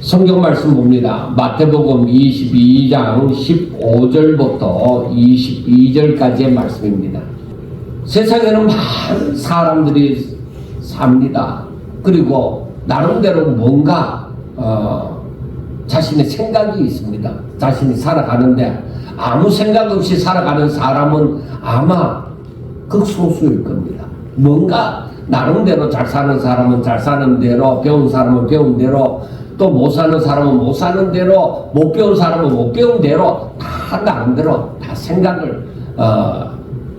성경 말씀 봅니다. 마태복음 22장 15절부터 22절까지의 말씀입니다. 세상에는 많은 사람들이 삽니다. 그리고 나름대로 뭔가 자신의 생각이 있습니다. 자신이 살아가는데 아무 생각 없이 살아가는 사람은 아마 극소수일 겁니다. 뭔가 나름대로 잘 사는 사람은 잘 사는 대로, 배운 사람은 배운 대로, 또 못 사는 사람은 못 사는 대로, 못 배운 사람은 못 배운 대로 다 나름대로 다 생각을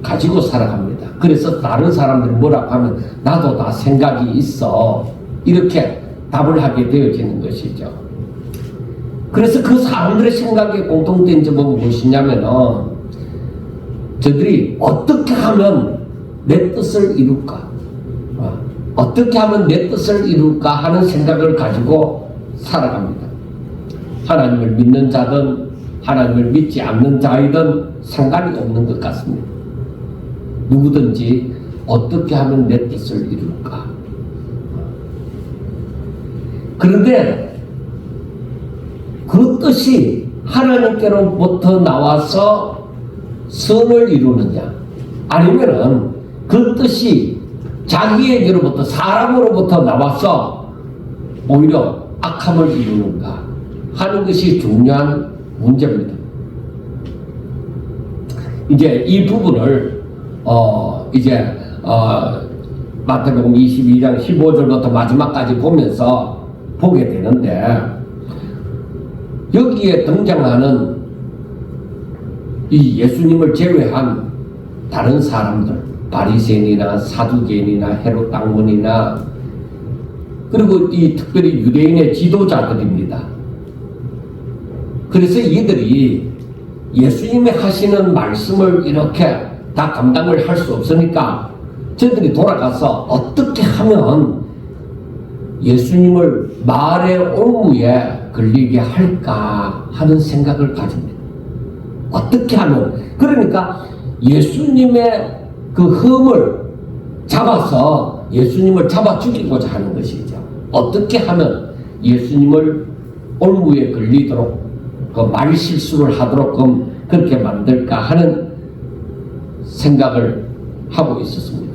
가지고 살아갑니다. 그래서 다른 사람들이 뭐라고 하면 나도 다 생각이 있어, 이렇게 답을 하게 되어지는 것이죠. 그래서 그 사람들의 생각의 공통된 점은 무엇이냐면은 저들이 어떻게 하면 내 뜻을 이룰까, 어떻게 하면 내 뜻을 이룰까 하는 생각을 가지고 살아갑니다. 하나님을 믿는 자든 하나님을 믿지 않는 자이든 상관이 없는 것 같습니다. 누구든지 어떻게 하면 내 뜻을 이룰까. 그런데 그 뜻이 하나님께로부터 나와서 선을 이루느냐, 아니면은 그 뜻이 자기에게로부터, 사람으로부터 나와서 오히려 악함을 이루는가 하는 것이 중요한 문제입니다. 이제 이 부분을 마태복음 22장 15절부터 마지막까지 보면서 보게 되는데, 여기에 등장하는 이 예수님을 제외한 다른 사람들, 바리새인이나 사두개인이나 헤롯 당문이나, 그리고 이 특별히 유대인의 지도자들입니다. 그래서 이들이 예수님이 하시는 말씀을 이렇게 다 감당을 할 수 없으니까 저들이 돌아가서 어떻게 하면 예수님을 말의 올무에 걸리게 할까 하는 생각을 가집니다. 어떻게 하면, 그러니까 예수님의 그 흠을 잡아서 예수님을 잡아 죽이고자 하는 것이죠. 어떻게 하면 예수님을 올무에 걸리도록, 그 말 실수를 하도록 그렇게 만들까 하는 생각을 하고 있었습니다.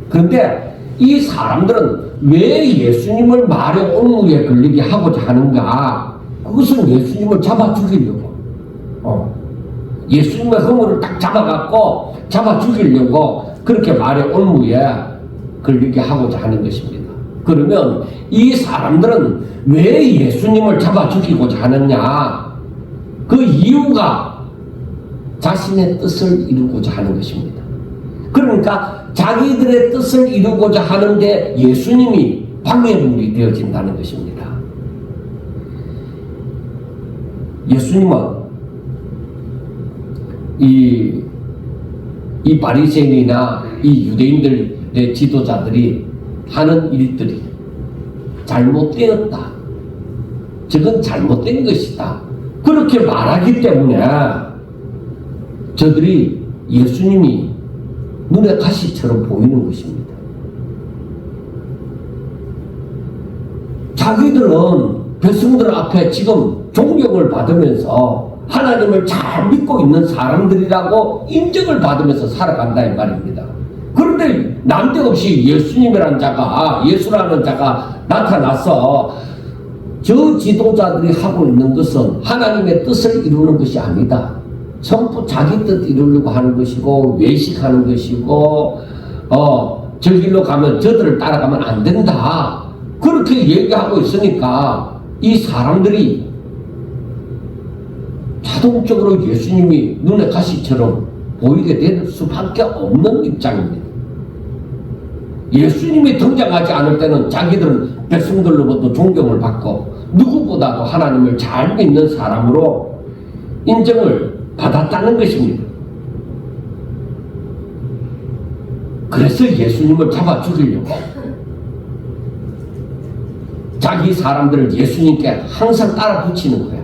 그런데 이 사람들은 왜 예수님을 말의 올무에 걸리게 하고자 하는가? 그것은 예수님을 잡아 죽이려고, 예수님의 허물을 딱 잡아갖고 잡아 죽이려고 그렇게 말의 올무에 걸리게 하고자 하는 것입니다. 그러면 이 사람들은 왜 예수님을 잡아 죽이고자 하느냐? 그 이유가 자신의 뜻을 이루고자 하는 것입니다. 그러니까 자기들의 뜻을 이루고자 하는데 예수님이 방해물이 되어진다는 것입니다. 예수님은 이 바리새인이나 이 유대인들의 지도자들이 하는 일들이 잘못되었다, 저건 잘못된 것이다, 그렇게 말하기 때문에 저들이 예수님이 눈에 가시처럼 보이는 것입니다. 자기들은 백성들 앞에 지금 존경을 받으면서 하나님을 잘 믿고 있는 사람들이라고 인정을 받으면서 살아간다 이 말입니다. 그런데 난데없이 예수님이라는 자가, 예수라는 자가 나타나서 저 지도자들이 하고 있는 것은 하나님의 뜻을 이루는 것이 아니다, 전부 자기 뜻 이루려고 하는 것이고 외식하는 것이고 저 길로 가면 저들을 따라가면 안 된다, 그렇게 얘기하고 있으니까 이 사람들이 자동적으로 예수님이 눈에 가시처럼 보이게 될 수밖에 없는 입장입니다. 예수님이 등장하지 않을 때는 자기들은 백성들로부터 존경을 받고 누구보다도 하나님을 잘 믿는 사람으로 인정을 받았다는 것입니다. 그래서 예수님을 잡아 죽이려고 자기 사람들을 예수님께 항상 따라 붙이는 거예요.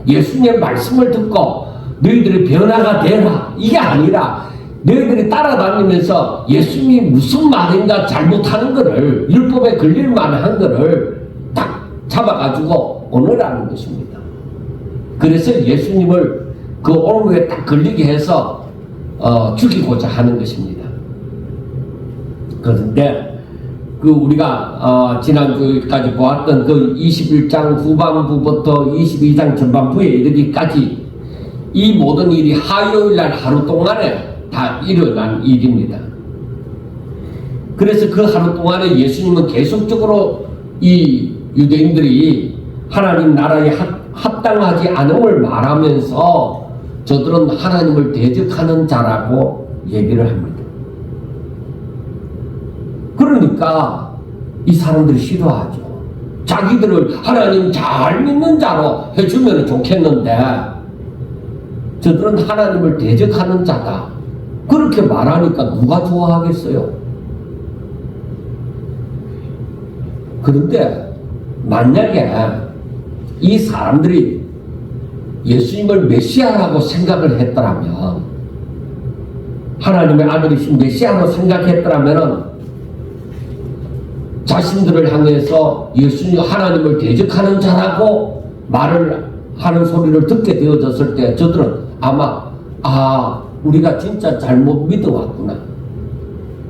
예수님의 말씀을 듣고 너희들이 변화가 되라, 이게 아니라 너희들이 따라다니면서 예수님이 무슨 말인가 잘못하는 거를, 율법에 걸릴 만한 거를 딱 잡아가지고 언어라는 것입니다. 그래서 예수님을 그 올무에 딱 걸리게 해서 죽이고자 하는 것입니다. 그런데 그 우리가 지난주까지 보았던 그 21장 후반부부터 22장 전반부에 이르기까지 이 모든 일이 화요일날 하루 동안에 다 일어난 일입니다. 그래서 그 하루 동안에 예수님은 계속적으로 이 유대인들이 하나님 나라에 합당하지 않음을 말하면서 저들은 하나님을 대적하는 자라고 얘기를 합니다. 그러니까 이 사람들이 싫어하죠. 자기들을 하나님 잘 믿는 자로 해주면 좋겠는데 저들은 하나님을 대적하는 자다. 그렇게 말하니까 누가 좋아하겠어요? 그런데 만약에 이 사람들이 예수님을 메시아라고 생각을 했더라면, 하나님의 아들이신 메시아로 생각했더라면 자신들을 향해서 예수님 하나님을 대적하는 자라고 말을 하는 소리를 듣게 되어졌을 때 저들은 아마 우리가 진짜 잘못 믿어왔구나,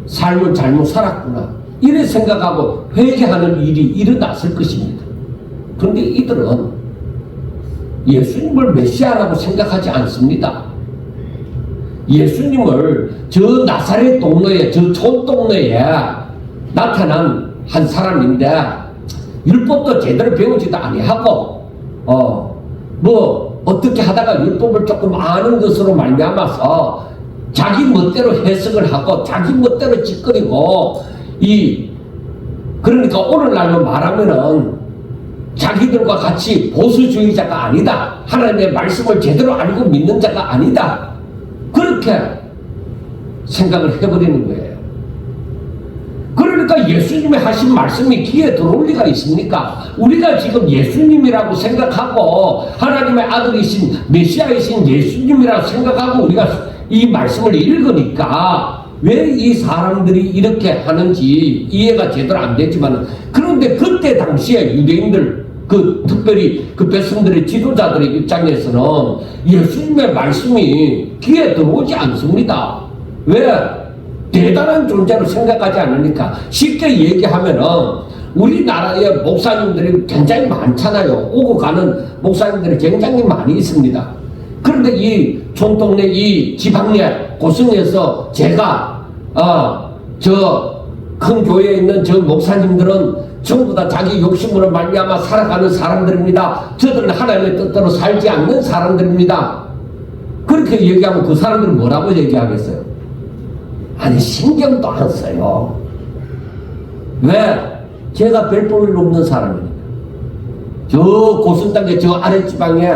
삶을 잘못 살았구나 이래 생각하고 회개하는 일이 일어났을 것입니다. 그런데 이들은 예수님을 메시아라고 생각하지 않습니다. 예수님을 저 나사렛 동네에, 저 촌동네에 나타난 한 사람인데 율법도 제대로 배우지도 아니하고 어떻게 하다가 율법을 조금 아는 것으로 말미암아서 자기 멋대로 해석을 하고 자기 멋대로 짓거리고 그러니까 오늘날로 말하면은 자기들과 같이 보수주의자가 아니다, 하나님의 말씀을 제대로 알고 믿는 자가 아니다, 그렇게 생각을 해버리는 거예요. 그러니까 예수님이 하신 말씀이 귀에 들어올 리가 있습니까? 우리가 지금 예수님이라고 생각하고 하나님의 아들이신 메시아이신 예수님이라고 생각하고 우리가 이 말씀을 읽으니까 왜 이 사람들이 이렇게 하는지 이해가 제대로 안 되지만, 그런데 그때 당시에 유대인들, 특별히 그 백성들의 지도자들의 입장에서는 예수님의 말씀이 귀에 들어오지 않습니다. 왜? 대단한 존재로 생각하지 않으니까. 쉽게 얘기하면은 우리나라에 목사님들이 굉장히 많잖아요. 오고 가는 목사님들이 굉장히 많이 있습니다. 그런데 이 촌동네, 이 지방내 고성에서 제가 저 큰 교회에 있는 저 목사님들은 전부 다 자기 욕심으로 말미암아 살아가는 사람들입니다. 저들은 하나님의 뜻대로 살지 않는 사람들입니다. 그렇게 얘기하면 그 사람들은 뭐라고 얘기하겠어요? 아니, 신경도 안 써요. 왜? 제가 별 볼 일 없는 사람이니까. 저 고성 땅에, 저 아랫지방에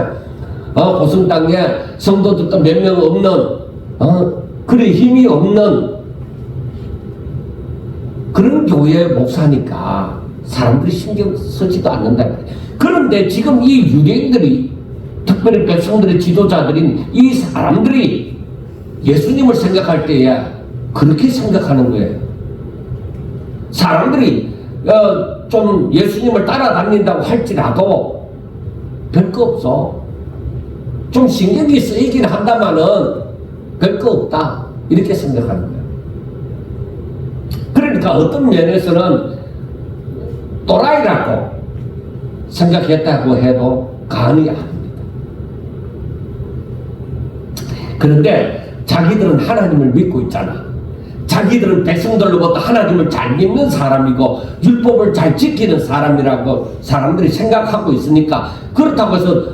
고성 땅에 성도들도 몇 명 없는 그래 힘이 없는 그런 교회 목사니까 사람들이 신경 쓰지도 않는다. 그런데 지금 이 유대인들이, 특별히 백성들의 지도자들인 이 사람들이 예수님을 생각할 때에 그렇게 생각하는 거예요. 사람들이 좀 예수님을 따라다닌다고 할지라도 별거 없어. 좀 신경이 쓰이긴 한다마는 별거 없다, 이렇게 생각하는 거예요. 그러니까 어떤 면에서는 또라이라고 생각했다고 해도 과언이 아닙니다. 그런데 자기들은 하나님을 믿고 있잖아. 자기들은 백성들로부터 하나님을 잘 믿는 사람이고 율법을 잘 지키는 사람이라고 사람들이 생각하고 있으니까, 그렇다고 해서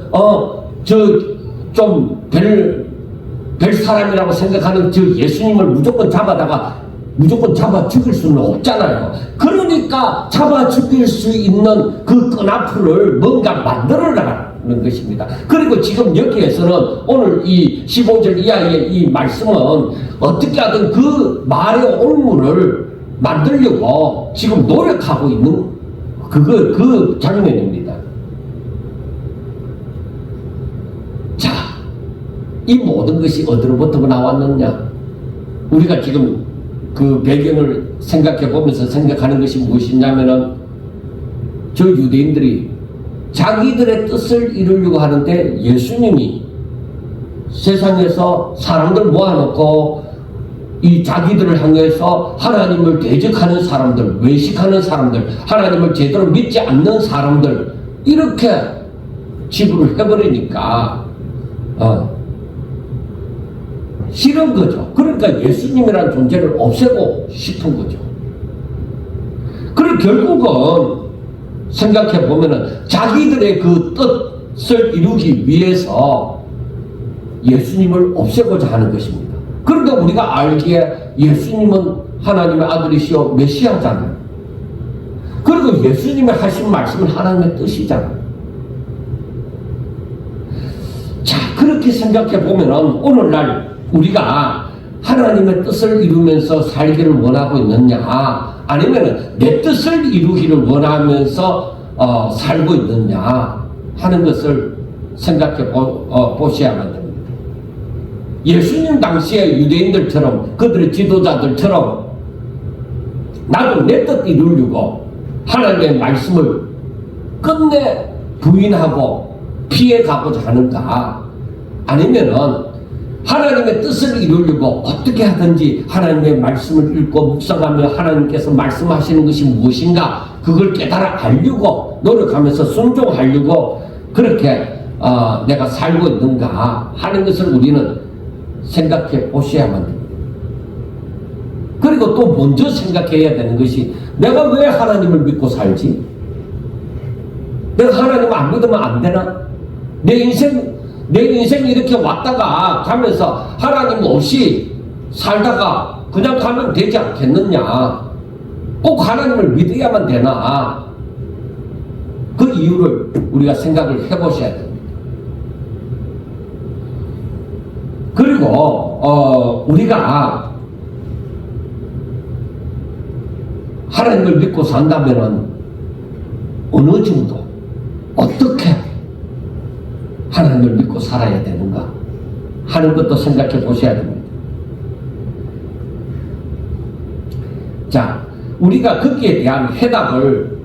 별 사람이라고 생각하는 예수님을 무조건 잡아 죽일 수는 없잖아요. 그러니까 잡아 죽일 수 있는 그 끈앞을 뭔가 만들어라는 것입니다. 그리고 지금 여기에서는 오늘 이 15절 이하의 이 말씀은 어떻게 하든 그 말의 올무를 만들려고 지금 노력하고 있는 그 장면입니다. 자, 이 모든 것이 어디로부터 나왔느냐? 우리가 지금 그 배경을 생각해 보면서 생각하는 것이 무엇이냐면은 저 유대인들이 자기들의 뜻을 이루려고 하는데 예수님이 세상에서 사람들 모아놓고 이 자기들을 향해서 하나님을 대적하는 사람들, 외식하는 사람들, 하나님을 제대로 믿지 않는 사람들 이렇게 지불을 해버리니까 싫은 거죠. 그러니까 예수님이라는 존재를 없애고 싶은 거죠. 그리고 결국은 생각해 보면은 자기들의 그 뜻을 이루기 위해서 예수님을 없애고자 하는 것입니다. 그런데 우리가 알기에 예수님은 하나님의 아들이시오 메시아잖아요. 그리고 예수님이 하신 말씀은 하나님의 뜻이잖아요. 자, 그렇게 생각해 보면은 오늘날 우리가 하나님의 뜻을 이루면서 살기를 원하고 있느냐, 아니면 내 뜻을 이루기를 원하면서 살고 있느냐 하는 것을 생각해 보셔야만 됩니다. 예수님 당시에 유대인들처럼 그들의 지도자들처럼 나도 내 뜻 이루려고 하나님의 말씀을 끝내 부인하고 피해가고자 하는가, 아니면은 하나님의 뜻을 이루려고 어떻게 하든지 하나님의 말씀을 읽고 묵상하며 하나님께서 말씀하시는 것이 무엇인가 그걸 깨달아 알려고 노력하면서 순종하려고 그렇게 내가 살고 있는가 하는 것을 우리는 생각해 보셔야만 됩니다. 그리고 또 먼저 생각해야 되는 것이 내가 왜 하나님을 믿고 살지? 내가 하나님 안 믿으면 안 되나? 내 인생이 이렇게 왔다가 가면서 하나님 없이 살다가 그냥 가면 되지 않겠느냐? 꼭 하나님을 믿어야만 되나? 그 이유를 우리가 생각을 해보셔야 됩니다. 그리고 우리가 하나님을 믿고 산다면은 어느 정도 어떻게 하나님을 믿고 살아야 되는가 하는 것도 생각해 보셔야 됩니다. 자, 우리가 거기에 대한 해답을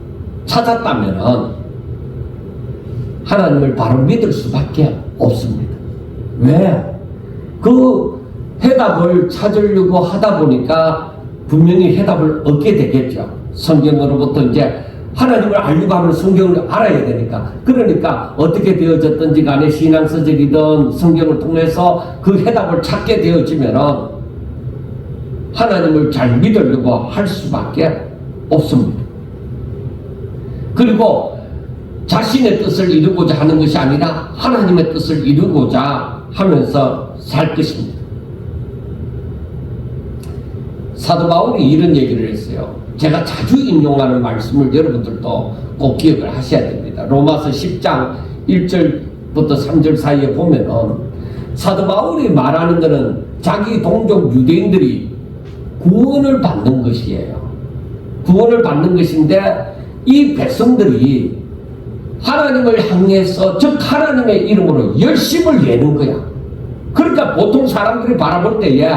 찾았다면은 하나님을 바로 믿을 수밖에 없습니다. 왜? 그 해답을 찾으려고 하다 보니까 분명히 해답을 얻게 되겠죠. 성경으로부터 이제 하나님을 알려고 하면 성경을 알아야 되니까. 그러니까 어떻게 되어졌든지 간에 신앙서적이든 성경을 통해서 그 해답을 찾게 되어지면은 하나님을 잘 믿으려고 할 수밖에 없습니다. 그리고 자신의 뜻을 이루고자 하는 것이 아니라 하나님의 뜻을 이루고자 하면서 살 것입니다. 사도 바울이 이런 얘기를 했어요. 제가 자주 인용하는 말씀을 여러분들도 꼭 기억을 하셔야 됩니다. 로마서 10장 1절부터 3절 사이에 보면은 사도 바울이 말하는 것은 자기 동족 유대인들이 구원을 받는 것이에요. 구원을 받는 것인데 이 백성들이 하나님을 향해서 즉 하나님의 이름으로 열심을 내는 거야. 그러니까 보통 사람들이 바라볼 때에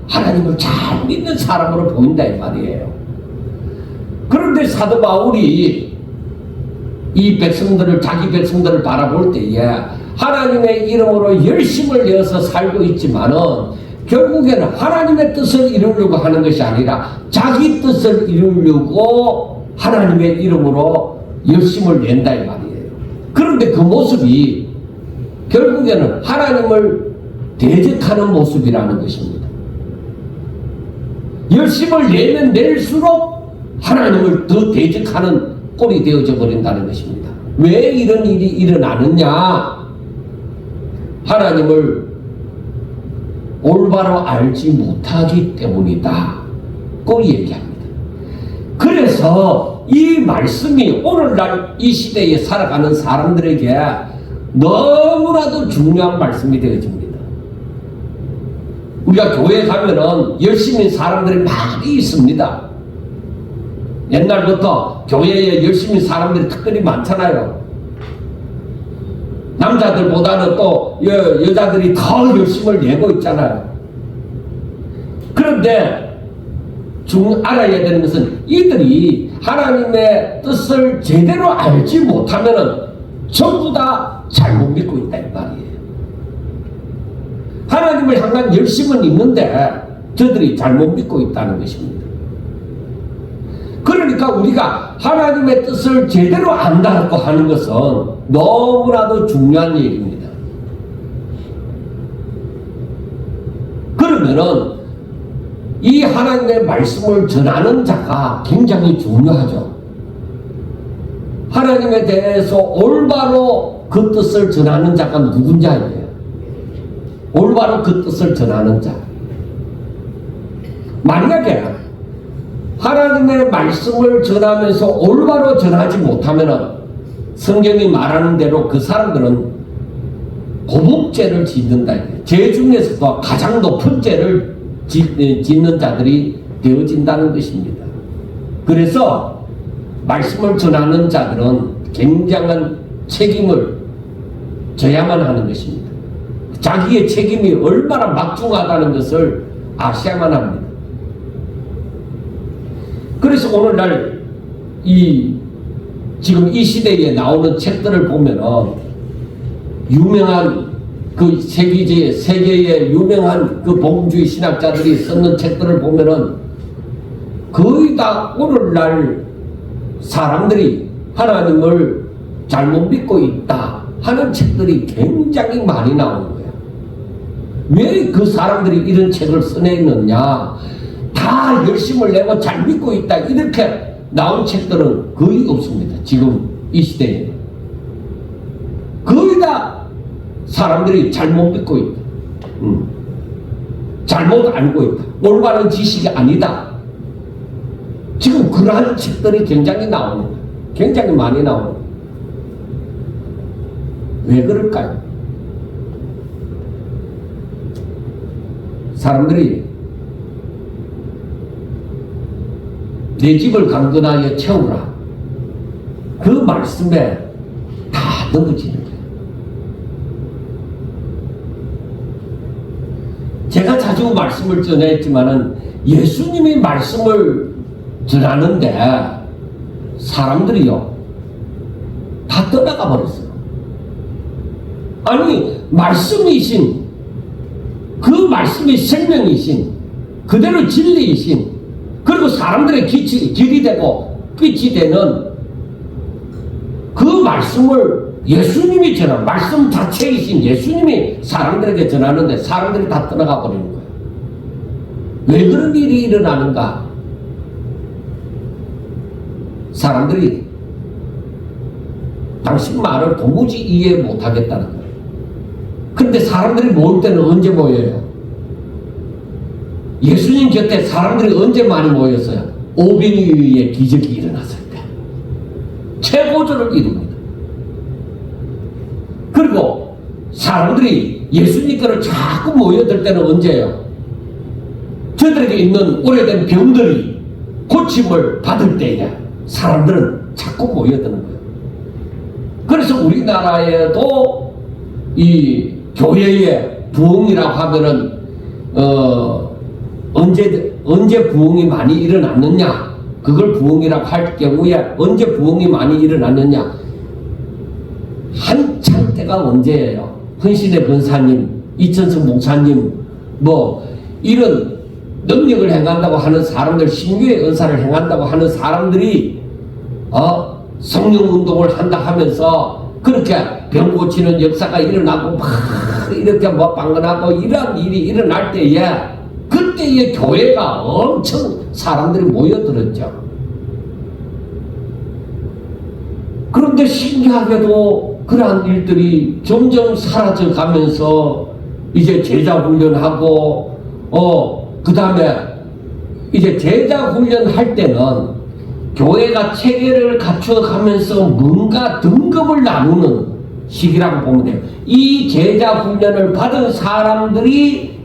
하나님을 잘 믿는 사람으로 보인다 이 말이에요. 그런데 사도 바울이 이 백성들을 자기 백성들을 바라볼 때에 하나님의 이름으로 열심을 내어서 살고 있지만은 결국에는 하나님의 뜻을 이루려고 하는 것이 아니라 자기 뜻을 이루려고 하나님의 이름으로 열심을 낸다 이 말이에요. 그런데 그 모습이 결국에는 하나님을 대적하는 모습이라는 것입니다. 열심을 내면 낼수록 하나님을 더 대적하는 꼴이 되어져 버린다는 것입니다. 왜 이런 일이 일어나느냐? 하나님을 올바로 알지 못하기 때문이다. 꼭 얘기합니다. 그래서 이 말씀이 오늘날 이 시대에 살아가는 사람들에게 너무나도 중요한 말씀이 되어집니다. 우리가 교회 가면은 열심히 사람들이 많이 있습니다. 옛날부터 교회에 열심히 사람들이 특별히 많잖아요. 남자들보다는 또 여자들이 더 열심을 내고 있잖아요. 그런데 알아야 되는 것은 이들이 하나님의 뜻을 제대로 알지 못하면은 전부 다 잘못 믿고 있다 이 말이에요. 하나님을 향한 열심은 있는데 저들이 잘못 믿고 있다는 것입니다. 그러니까 우리가 하나님의 뜻을 제대로 안다고 하는 것은 너무나도 중요한 일입니다. 그러면은 이 하나님의 말씀을 전하는 자가 굉장히 중요하죠. 하나님에 대해서 올바로 그 뜻을 전하는 자가 누군 자예요? 올바로 그 뜻을 전하는 자. 만약에 하나님의 말씀을 전하면서 올바로 전하지 못하면 성경이 말하는 대로 그 사람들은 보복죄를 짓는다. 죄 중에서도 가장 높은 죄를 짓는 자들이 되어진다는 것입니다. 그래서 말씀을 전하는 자들은 굉장한 책임을 져야만 하는 것입니다. 자기의 책임이 얼마나 막중하다는 것을 아셔야만 합니다. 그래서 오늘날 지금 이 시대에 나오는 책들을 보면은 유명한 그 세계의 유명한 그 복음주의 신학자들이 썼는 책들을 보면은 거의 다 오늘날 사람들이 하나님을 잘못 믿고 있다 하는 책들이 굉장히 많이 나오는 거야. 왜 그 사람들이 이런 책을 써내느냐? 다 열심을 내고 잘 믿고 있다 이렇게 나온 책들은 거의 없습니다. 지금 이 시대에 거의 다 사람들이 잘못 믿고 있다. 잘못 알고 있다. 올바른 지식이 아니다. 지금 그러한 책들이 굉장히 나오는 거예요. 굉장히 많이 나오는 거예요. 왜 그럴까요? 사람들이 내 집을 강건하게 채우라. 그 말씀에 다 넘어지는 거예요. 제가 자주 말씀을 전했지만은 예수님이 말씀을 전하는데 사람들이요 다 떠나가 버렸어요. 아니 말씀이신 그 말씀이 생명이신 그대로 진리이신 그리고 사람들의 길이 되고 끝이 되는 그 말씀을 예수님이 전하는 말씀 자체이신 예수님이 사람들에게 전하는데 사람들이 다 떠나가 버리는 거예요. 왜 그런 일이 일어나는가? 사람들이 당신 말을 도무지 이해 못하겠다는 거예요. 근데 사람들이 모일 때는 언제 모여요? 예수님 곁에 사람들이 언제 많이 모였어요? 오병이의 기적이 일어났을 때 최고조를 이룹니다. 그리고 사람들이 예수님께로 자꾸 모여들 때는 언제예요? 저들에게 있는 오래된 병들이 고침을 받을 때에 사람들은 자꾸 모여드는 거예요. 그래서 우리나라에도 이 교회의 부흥이라고 하면은 언제 부흥이 많이 일어났느냐? 그걸 부흥이라고 할 경우에 언제 부흥이 많이 일어났느냐? 한창 때가 언제예요? 헌신의 권사님, 이천석 목사님, 뭐 이런 능력을 행한다고 하는 사람들, 신유의 은사를 행한다고 하는 사람들이 성령 운동을 한다 하면서 그렇게 병 고치는 역사가 일어나고 막 이렇게 뭐 방언하고 이런 일이 일어날 때에 그때의 교회가 엄청 사람들이 모여들었죠. 그런데 신기하게도 그러한 일들이 점점 사라져 가면서 이제 제자 훈련하고 그 다음에 이제 제자 훈련할 때는 교회가 체계를 갖춰가면서 뭔가 등급을 나누는 시기라고 보면 돼요. 이 제자 훈련을 받은 사람들이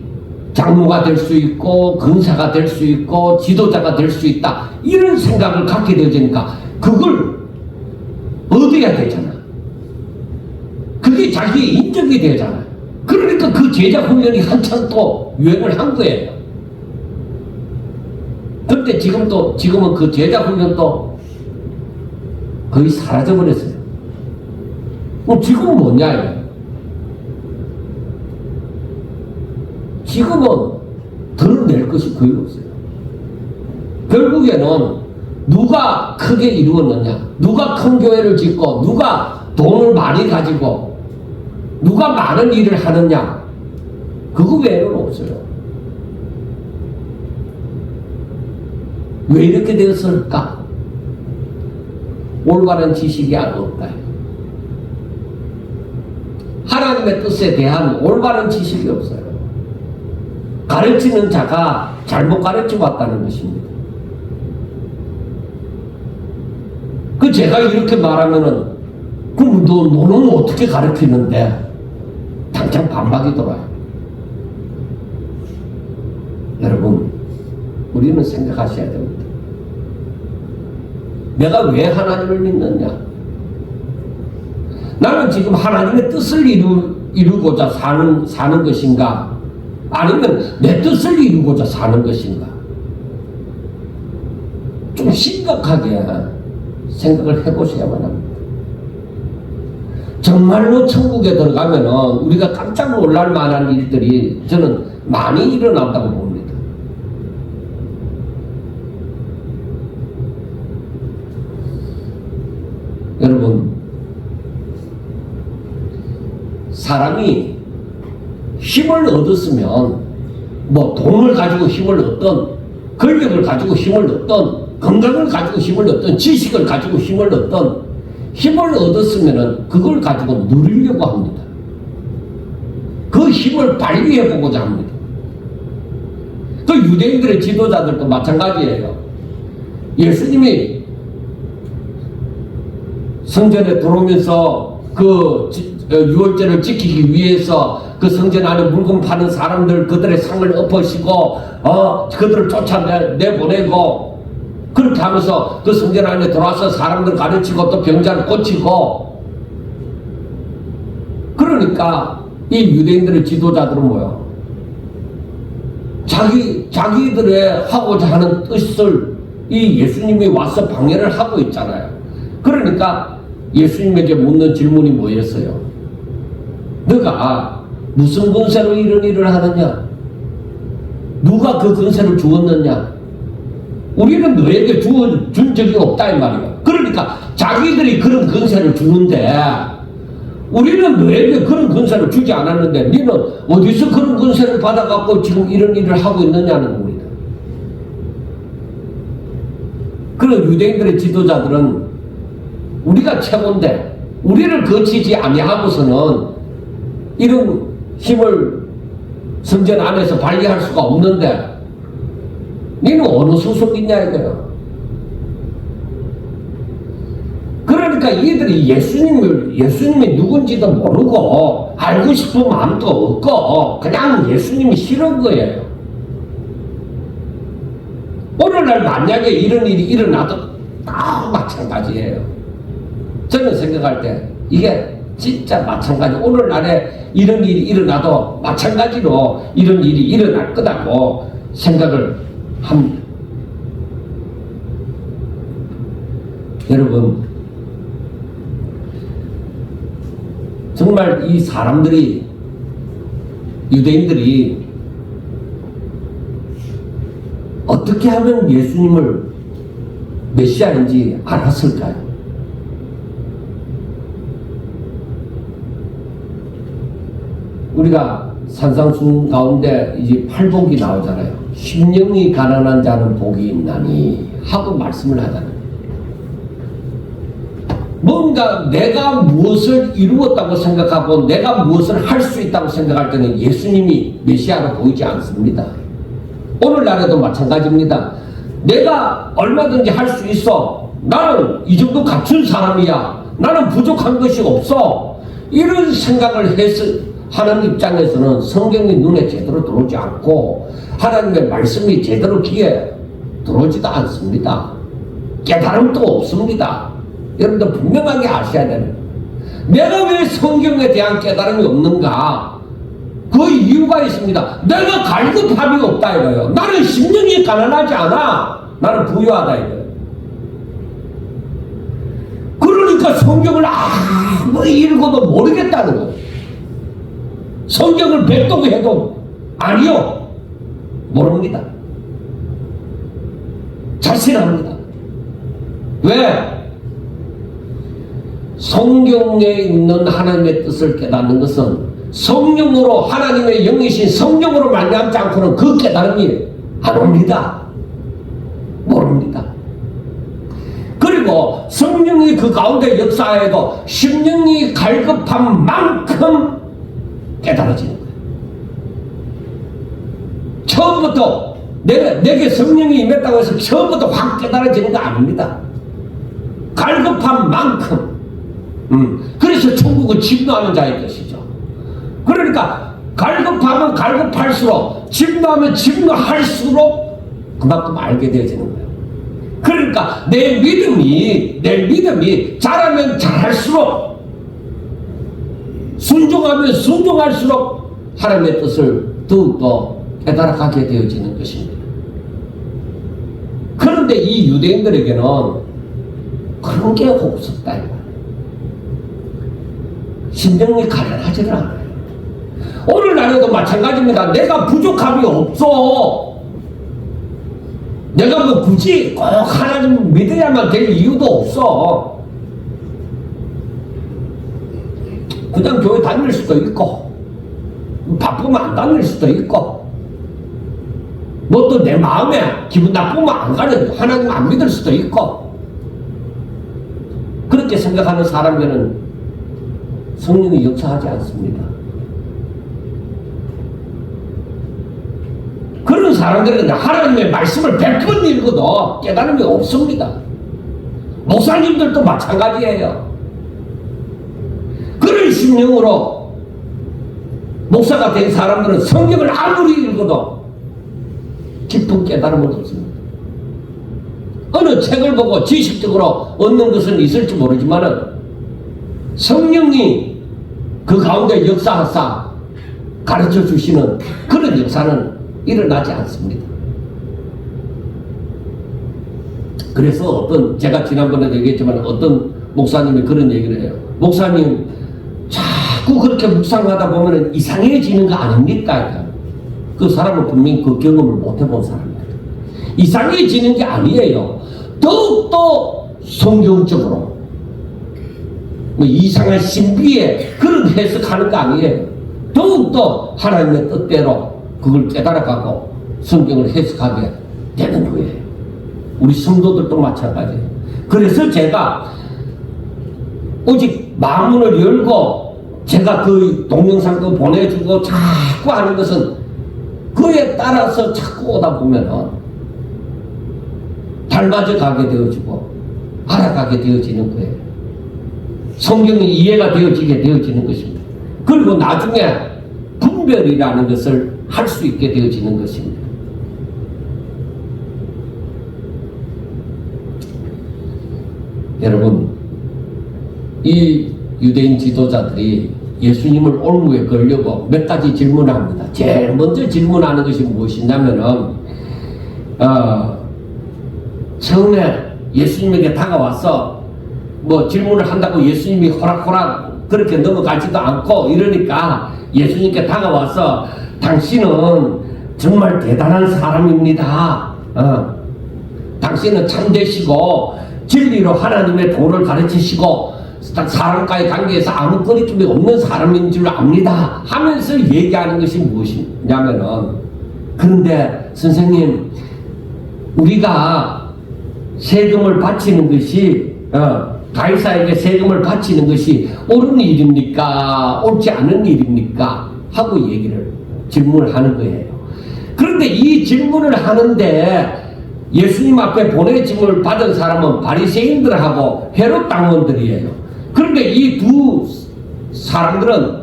장로가 될 수 있고 근사가 될 수 있고 지도자가 될 수 있다 이런 생각을 갖게 되어지니까 그걸 얻어야 되잖아. 그게 자기의 인정이 되잖아. 그러니까 그 제자 훈련이 한참 또 유행을 한 거예요. 그런데 지금은 그 제자 훈련도 거의 사라져 버렸어요. 지금은 뭐냐 이거. 지금은 드러낼 것이 거의 없어요. 결국에는 누가 크게 이루었느냐, 누가 큰 교회를 짓고, 누가 돈을 많이 가지고, 누가 많은 일을 하느냐, 그거 외에는 없어요. 왜 이렇게 되었을까? 올바른 지식이 없다. 하나님의 뜻에 대한 올바른 지식이 없어요. 가르치는 자가 잘못 가르쳐 왔다는 것입니다. 제가 이렇게 말하면은, 그럼 너는 어떻게 가르치는데? 당장 반박이 돌아요. 여러분, 우리는 생각하셔야 됩니다. 내가 왜 하나님을 믿느냐? 나는 지금 하나님의 뜻을 이루고자 사는 것인가? 아니면 내 뜻을 이루고자 사는 것인가? 좀 심각하게 생각을 해보셔야만 합니다. 정말로 천국에 들어가면은 우리가 깜짝 놀랄 만한 일들이 저는 많이 일어난다고 봅니다. 여러분, 사람이 힘을 얻었으면 뭐 돈을 가지고 힘을 얻든, 권력을 가지고 힘을 얻든, 건강을 가지고 힘을 얻든, 지식을 가지고 힘을 얻든, 힘을 얻었으면 그걸 가지고 누리려고 합니다. 그 힘을 발휘해보고자 합니다. 그 유대인들의 지도자들도 마찬가지예요. 예수님이 성전에 들어오면서 그 유월절을 지키기 위해서 그 성전 안에 물건 파는 사람들, 그들의 상을 엎으시고 그들을 쫓아내보내고, 그렇게 하면서 그 성전 안에 들어와서 사람들 가르치고 또 병자를 고치고. 그러니까 이 유대인들의 지도자들은 뭐야? 자기들의 하고자 하는 뜻을 이 예수님이 와서 방해를 하고 있잖아요. 그러니까 예수님에게 묻는 질문이 뭐였어요? 너가 무슨 권세로 이런 일을 하느냐? 누가 그 권세를 주었느냐? 우리는 너에게 준 적이 없다 이 말이야. 그러니까 자기들이 그런 권세를 주는데 우리는 너에게 그런 권세를 주지 않았는데 너는 어디서 그런 권세를 받아갖고 지금 이런 일을 하고 있느냐는 겁니다. 그런 유대인들의 지도자들은 우리가 최고인데 우리를 거치지 아니하고서는 이런 힘을 성전 안에서 발휘할 수가 없는데 너는 어느 소속이냐 이거야. 그러니까 이들이 예수님이 누군지도 모르고 알고 싶은 마음도 없고 그냥 예수님이 싫은 거예요. 오늘날 만약에 이런 일이 일어나도 다 마찬가지예요. 저는 생각할 때 이게 진짜 마찬가지. 오늘날에 이런 일이 일어나도 마찬가지로 이런 일이 일어날 거다고 생각을 합니다. 여러분, 정말 이 사람들이, 유대인들이 어떻게 하면 예수님을 메시아인지 알았을까요? 우리가 산상수훈 가운데 이제 팔복이 나오잖아요. 심령이 가난한 자는 복이 있나니 하고 말씀을 하잖아요. 뭔가 내가 무엇을 이루었다고 생각하고 내가 무엇을 할 수 있다고 생각할 때는 예수님이 메시아로 보이지 않습니다. 오늘날에도 마찬가지입니다. 내가 얼마든지 할 수 있어. 나는 이 정도 갖춘 사람이야. 나는 부족한 것이 없어. 이런 생각을 하는 입장에서는 성경이 눈에 제대로 들어오지 않고 하나님의 말씀이 제대로 귀에 들어오지도 않습니다. 깨달음도 없습니다. 여러분들 분명하게 아셔야 되는, 내가 왜 성경에 대한 깨달음이 없는가? 그 이유가 있습니다. 내가 갈급함이 없다 이거예요. 나는 심령이 가난하지 않아. 나는 부유하다 이거예요. 그러니까 성경을 아무리 읽어도 모르겠다는 거예요. 성경을 백독 해도 아니요, 모릅니다. 자신합니다. 왜? 성경에 있는 하나님의 뜻을 깨닫는 것은 성령으로, 하나님의 영이신 성령으로 말미암지 않고는 그 깨달음이 안 옵니다. 모릅니다. 그리고 성령이 그 가운데 역사해도 심령이 갈급한 만큼 깨달아지는 거예요. 처음부터 내게 성령이 임했다고 해서 처음부터 확 깨달아지는 거 아닙니다. 갈급한 만큼. 그래서 천국은 진노하는 자의 것이죠. 그러니까 갈급하면 갈급할수록, 진노하면 진노할수록 그만큼 알게 되어지는 거예요. 그러니까 내 믿음이 자라면 자랄수록, 순종하면 순종할수록 하나님의 뜻을 더욱더 깨달아가게 되어지는 것입니다. 그런데 이 유대인들에게는 그런 게 없었다. 심령이 가련하지를 않아요. 오늘날에도 마찬가지입니다. 내가 부족함이 없어. 내가 뭐 굳이 꼭 하나님 믿어야만 될 이유도 없어. 그냥 교회 다닐 수도 있고, 바쁘면 안 다닐 수도 있고, 뭐 또 내 마음에 기분 나쁘면 안 가는, 하나님 안 믿을 수도 있고, 그렇게 생각하는 사람들은 성령이 역사하지 않습니다. 그런 사람들은 하나님의 말씀을 100번 읽어도 깨달음이 없습니다. 목사님들도 마찬가지예요. 그런 심령으로 목사가 된 사람들은 성경을 아무리 읽어도 깊은 깨달음은 없습니다. 어느 책을 보고 지식적으로 얻는 것은 있을지 모르지만은 성령이 그 가운데 역사하사 가르쳐 주시는 그런 역사는 일어나지 않습니다. 그래서 제가 지난번에도 얘기했지만 어떤 목사님이 그런 얘기를 해요. 목사님, 자꾸 그렇게 묵상하다 보면 이상해지는 거 아닙니까? 그 사람은 분명히 그 경험을 못 해본 사람입니다. 이상해지는 게 아니에요. 더욱더 성경적으로 뭐 이상한 신비에 그런 해석하는 거 아니에요. 더욱더 하나님의 뜻대로 그걸 깨달아가고 성경을 해석하게 되는 거예요. 우리 성도들도 마찬가지예요. 그래서 제가 오직 마음문을 열고 제가 그 동영상도 보내주고 자꾸 하는 것은 그에 따라서 자꾸 오다 보면은 닮아져 가게 되어지고 알아가게 되어지는 거예요. 성경이 이해가 되어지게 되어지는 것입니다. 그리고 나중에 분별이라는 것을 할 수 있게 되어지는 것입니다. 여러분, 이 유대인 지도자들이 예수님을 올무에 걸려고 몇 가지 질문을 합니다. 제일 먼저 질문하는 것이 무엇이냐면은 처음에 예수님에게 다가와서 뭐 질문을 한다고 예수님이 호락호락 그렇게 넘어가지도 않고 이러니까 예수님께 다가와서 당신은 정말 대단한 사람입니다. 당신은 참되시고 진리로 하나님의 도를 가르치시고 사람과의 관계에서 아무 거리낌이 없는 사람인 줄 압니다 하면서 얘기하는 것이 무엇이냐면은, 그런데 선생님, 우리가 세금을 바치는 것이 가이사에게 세금을 바치는 것이 옳은 일입니까? 옳지 않은 일입니까? 하고 질문을 하는 거예요. 그런데 이 질문을 하는데 예수님 앞에 보내짐을 받은 사람은 바리새인들하고 헤롯 당원들이에요. 그런데 이 두 사람들은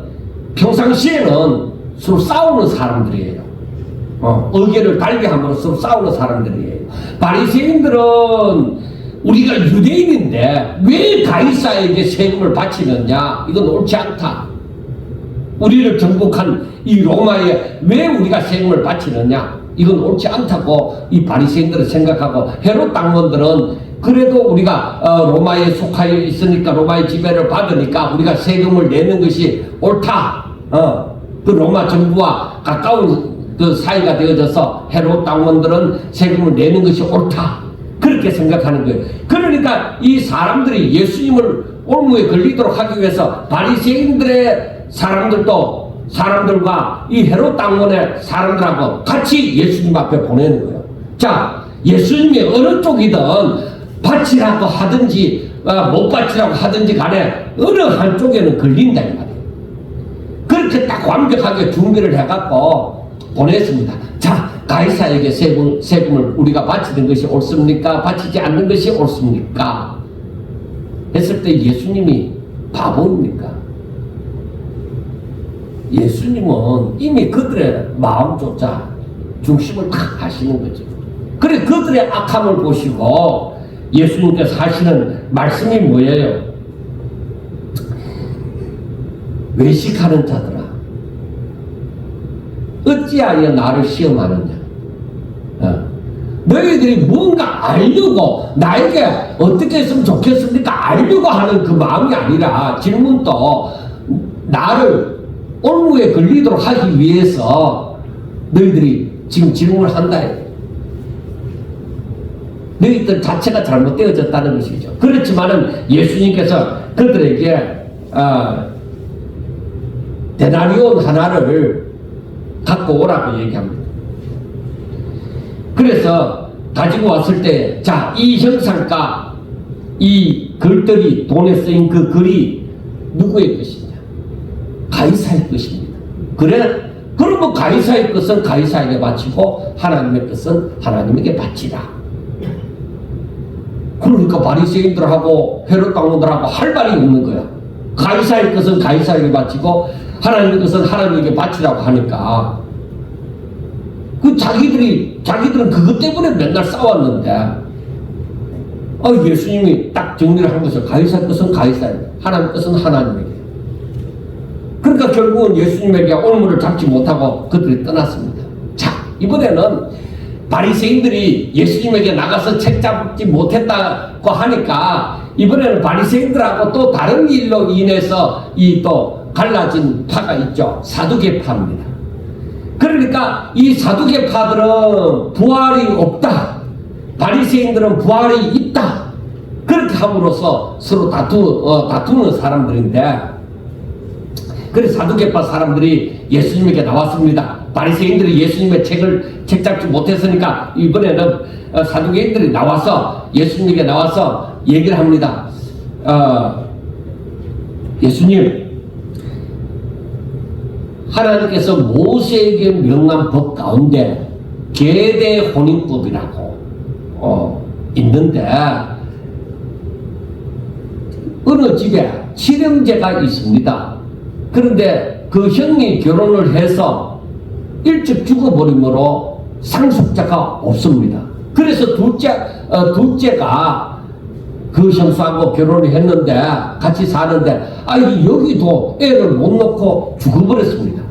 평상시에는 서로 싸우는 사람들이에요. 의견을 달리 함으로써 싸우는 사람들이에요. 바리새인들은 우리가 유대인인데 왜 가이사에게 세금을 바치느냐? 이건 옳지 않다. 우리를 정복한 이 로마에 왜 우리가 세금을 바치느냐? 이건 옳지 않다고 이 바리새인들은 생각하고, 헤롯 당원들은 그래도 우리가 로마에 속하여 있으니까 로마의 지배를 받으니까 우리가 세금을 내는 것이 옳다. 그 로마 정부와 가까운 그 사이가 되어져서 헤롯 당원들은 세금을 내는 것이 옳다. 그렇게 생각하는 거예요. 그러니까 이 사람들이 예수님을 올무에 걸리도록 하기 위해서 바리새인들의 사람들과 이 헤롯 당원의 사람들하고 같이 예수님 앞에 보내는 거예요. 자, 예수님이 어느 쪽이든 바치라고 하든지 못 바치라고 하든지 간에 어느 한쪽에는 걸린다 이 말이에요. 그렇게 딱 완벽하게 준비를 해갖고 보냈습니다. 자, 가이사에게 세금을 우리가 바치는 것이 옳습니까? 바치지 않는 것이 옳습니까? 했을 때 예수님이 바보입니까? 예수님은 이미 그들의 마음조차 중심을 딱 하시는 거죠. 그래 그들의 악함을 보시고 예수님께서 하시는 말씀이 뭐예요? 외식하는 자들아, 어찌하여 나를 시험하느냐? 너희들이 뭔가 알려고, 나에게 어떻게 했으면 좋겠습니까? 알려고 하는 그 마음이 아니라 질문도 나를 올무에 걸리도록 하기 위해서 너희들이 지금 질문을 한다. 너희들 자체가 잘못되어졌다는 것이죠. 그렇지만은 예수님께서 그들에게 데나리온 하나를 갖고 오라고 얘기합니다. 그래서 가지고 왔을 때, 자, 이 형상가, 이 글들이, 돈에 쓰인 그 글이 누구의 것이냐? 가이사의 것입니다. 그래? 그러면 가이사의 것은 가이사에게 바치고 하나님의 것은 하나님에게 바치라. 그러니까 바리새인들하고 헤롯 당원들하고 할 말이 없는 거야. 가이사의 것은 가이사에게 바치고 하나님의 것은 하나님에게 바치라고 하니까 자기들은 그것 때문에 맨날 싸웠는데 예수님이 딱 정리를 한 것을 가이사 것은 가이사에게, 하나님 것은 하나님에게. 그러니까 결국은 예수님에게 올무를 잡지 못하고 그들이 떠났습니다. 자, 이번에는 바리새인들이 예수님에게 나가서 책 잡지 못했다고 하니까 이번에는 바리새인들하고 또 다른 일로 인해서 이 또 갈라진 파가 있죠. 사두개파입니다. 그러니까 이 사두개파들은 부활이 없다, 바리새인들은 부활이 있다, 그렇게 함으로써 서로 다투는 사람들인데, 그래서 사두개파 사람들이 예수님에게 나왔습니다. 바리새인들이 예수님의 책 잡지 못했으니까 이번에는 사두개인들이 나와서 예수님에게 나와서 얘기를 합니다. 예수님, 하나님께서 모세에게 명한 법 가운데 계대 혼인법이라고 있는데 어느 집에 칠형제가 있습니다. 그런데 그 형이 결혼을 해서 일찍 죽어버림으로 상속자가 없습니다. 그래서 둘째가 그 형수하고 결혼을 했는데 같이 사는데 여기도 애를 못 놓고 죽어버렸습니다.